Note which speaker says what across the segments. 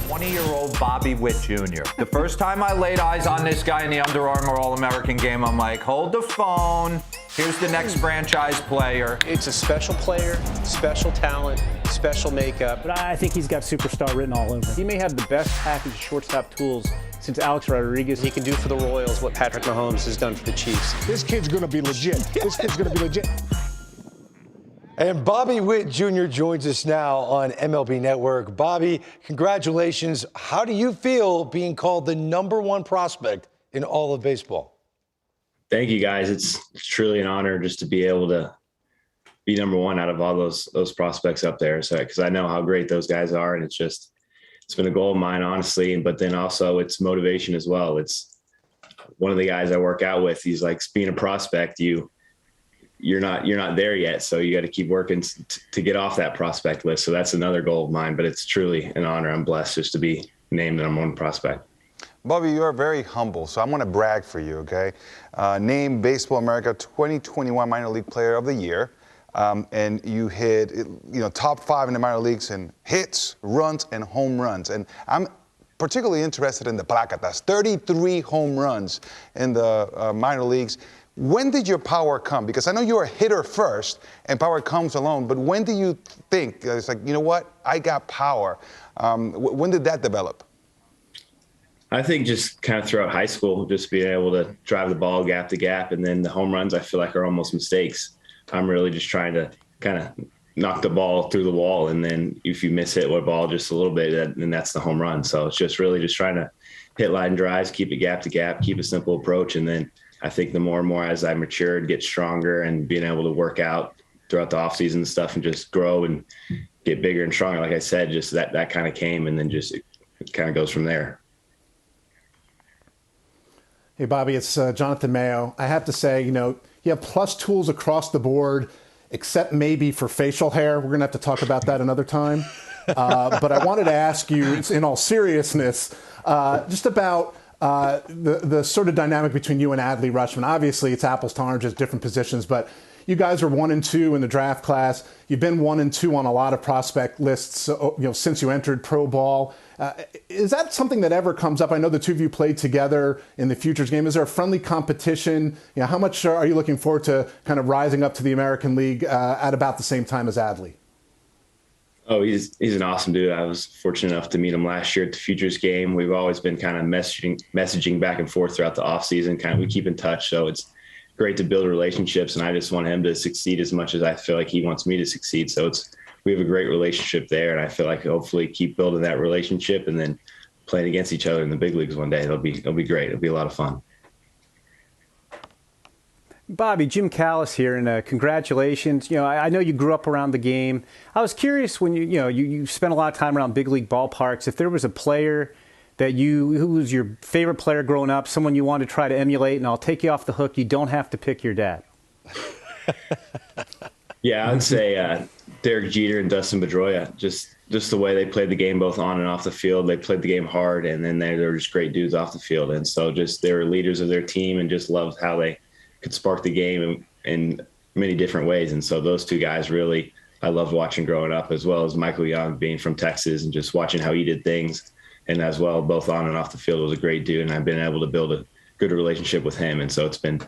Speaker 1: 20-year-old Bobby Witt Jr. The first time I laid eyes on this guy in the Under Armour All-American game, I'm like, hold the phone. Here's the next franchise player.
Speaker 2: It's a special player, special talent, special makeup.
Speaker 3: But I think he's got superstar written all over. He may have the best package of shortstop tools since Alex Rodriguez.
Speaker 2: He can do for the Royals what Patrick Mahomes has done for the Chiefs.
Speaker 4: This kid's going to be legit. This kid's going to be legit.
Speaker 5: And Bobby Witt Jr. joins us now on MLB Network. Bobby, congratulations. How do you feel being called the #1 prospect in all of baseball?
Speaker 6: Thank you, guys. It's truly an honor just to be able to be #1 out of all those prospects up there. So, because I know how great those guys are, and it's been a goal of mine, honestly. But then also it's motivation as well. It's one of the guys I work out with. He's like, being a prospect, you're not there yet. So you got to keep working to get off that prospect list. So that's another goal of mine, but it's truly an honor. I'm blessed just to be named the #1 prospect.
Speaker 7: Bobby, you are very humble, so I'm going to brag for you, okay? Named Baseball America 2021 Minor League Player of the Year, and you hit, top 5 in the minor leagues in hits, runs, and home runs. And I'm particularly interested in the placatas, 33 home runs in the minor leagues. When did your power come? Because I know you're a hitter first, and power comes alone, but when do you think, it's like, you know what, I got power? When did that develop?
Speaker 6: I think just kind of throughout high school, just being able to drive the ball gap to gap, and then the home runs I feel like are almost mistakes. I'm really just trying to kind of knock the ball through the wall, and then if you miss hit with a ball just a little bit, then that's the home run. So it's just really just trying to hit line drives, keep it gap to gap, keep a simple approach, and then I think the more and more as I matured, get stronger, and being able to work out throughout the offseason and stuff and just grow and get bigger and stronger. Like I said, just that kind of came, and then just it kind of goes from there.
Speaker 8: Hey, Bobby, it's Jonathan Mayo. I have to say, you have plus tools across the board, except maybe for facial hair. We're going to have to talk about that another time. But I wanted to ask you, in all seriousness, just about the sort of dynamic between you and Adley Rutschman. Obviously, it's apples to oranges, different positions, but you guys are 1 and 2 in the draft class. You've been 1 and 2 on a lot of prospect lists, since you entered pro ball. Is that something that ever comes up? I know the two of you played together in the Futures game. Is there a friendly competition? How much are you looking forward to kind of rising up to the American League at about the same time as Adley?
Speaker 6: Oh, he's an awesome dude. I was fortunate enough to meet him last year at the Futures game. We've always been kind of messaging back and forth throughout the offseason. We keep in touch, so it's great to build relationships, and I just want him to succeed as much as I feel like he wants me to succeed. So we have a great relationship there, and I feel like hopefully keep building that relationship and then playing against each other in the big leagues one day. It'll be great. It'll be a lot of fun.
Speaker 3: Bobby, Jim Callis here, and congratulations. I know you grew up around the game. I was curious when you spent a lot of time around big league ballparks, if there was a player who was your favorite player growing up, someone you wanted to try to emulate, and I'll take you off the hook. You don't have to pick your dad.
Speaker 6: Yeah, I'd say Derek Jeter and Dustin Pedroia, just the way they played the game both on and off the field. They played the game hard, and then they were just great dudes off the field. And so they were leaders of their team and just loved how they could spark the game in many different ways. And so those two guys really I loved watching growing up, as well as Michael Young being from Texas and just watching how he did things. And as well, both on and off the field, was a great dude. And I've been able to build a good relationship with him. And so it's been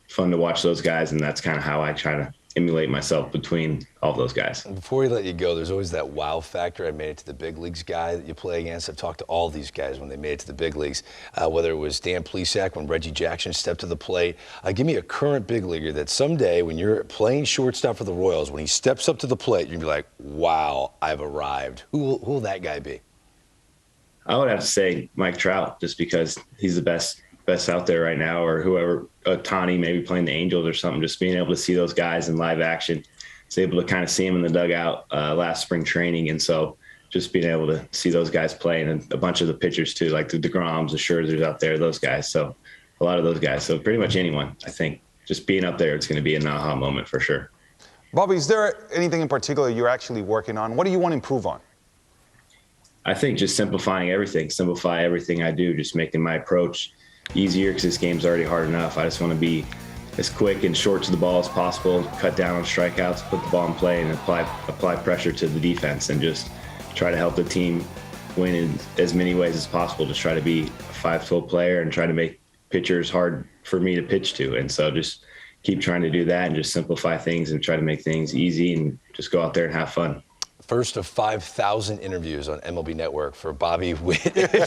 Speaker 6: fun to watch those guys. And that's kind of how I try to emulate myself between all those guys.
Speaker 9: Before we let you go, there's always that wow factor. I made it to the big leagues guy that you play against. I've talked to all these guys when they made it to the big leagues, whether it was Dan Plesac when Reggie Jackson stepped to the plate. Give me a current big leaguer that someday when you're playing shortstop for the Royals, when he steps up to the plate, you'll be like, wow, I've arrived. Who will that guy be?
Speaker 6: I would have to say Mike Trout, just because he's the best out there right now, or whoever, Ohtani maybe playing the Angels or something, just being able to see those guys in live action. I was able to kind of see him in the dugout last spring training. And so just being able to see those guys play, and a bunch of the pitchers too, like the DeGroms, the Scherzers out there, those guys. So a lot of those guys. So pretty much anyone, I think, just being up there, it's going to be an aha moment for sure.
Speaker 7: Bobby, is there anything in particular you're actually working on? What do you want to improve on?
Speaker 6: I think just simplify everything I do, just making my approach easier, because this game's already hard enough. I just want to be as quick and short to the ball as possible, cut down on strikeouts, put the ball in play, and apply pressure to the defense, and just try to help the team win in as many ways as possible. Just try to be a 5-tool player and try to make pitchers hard for me to pitch to. And so just keep trying to do that and just simplify things and try to make things easy and just go out there and have fun.
Speaker 9: First of 5,000 interviews on MLB Network for Bobby Witt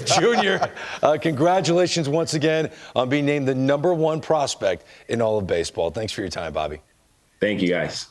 Speaker 9: Jr. Congratulations once again on being named the #1 prospect in all of baseball. Thanks for your time, Bobby.
Speaker 6: Thank you, guys.